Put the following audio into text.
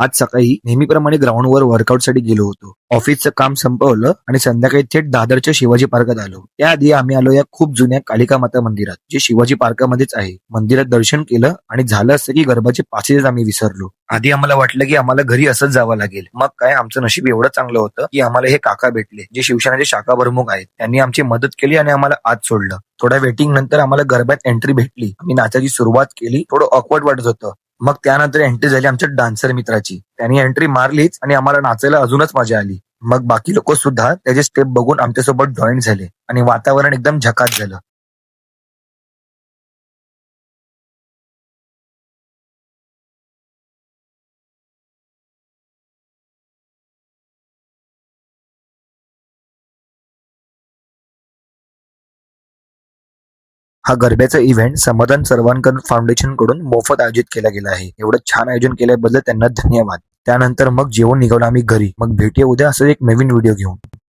आज सकाळी नेहमीप्रमाणे ग्राउंडवर वर्कआउटसाठी गेलो होतो. ऑफिसचं काम संपवलं आणि संध्याकाळी थेट दादरच्या शिवाजी पार्कात आलो. त्याआधी आम्ही आलो या खूप जुन्या कालिका माता मंदिरात, जे शिवाजी पार्कामध्येच आहे. मंदिरात दर्शन केलं आणि झालं असं की गरबाचे पासेस आम्ही विसरलो. आधी आम्हाला वाटलं की आम्हाला घरी असंच जावं लागेल. मग काय, आमचं नशीब एवढं चांगलं होतं की आम्हाला हे काका भेटले, जे शिवसेनेचे शाखा प्रमुख आहेत. त्यांनी आमची मदत केली आणि आम्हाला आत सोडलं. थोड्या वेटिंग नंतर आम्हाला गरब्यात एंट्री भेटली. आम्ही नाचाची सुरुवात केली. थोडं ऑकवर्ड वाटत होतं. मग त्यानंतर एंट्री झाली आमच्या डान्सर मित्राची. त्यांनी एंट्री मारलीच आणि आम्हाला नाचायला अजूनच मजा आली. मग बाकी लोक सुद्धा त्याचे स्टेप बघून आमच्यासोबत जॉईन झाले आणि वातावरण एकदम झकास झालं. हा गरब्याचा इव्हेंट समाधान सर्वांकन फाउंडेशन कडून मोफत आयोजित केला गेला आहे. एवढं छान आयोजन केल्याबद्दल त्यांना धन्यवाद. त्यानंतर मग जेवण निघालो आम्ही घरी. मग भेटूया उद्या असं एक नवीन व्हिडिओ घेऊन.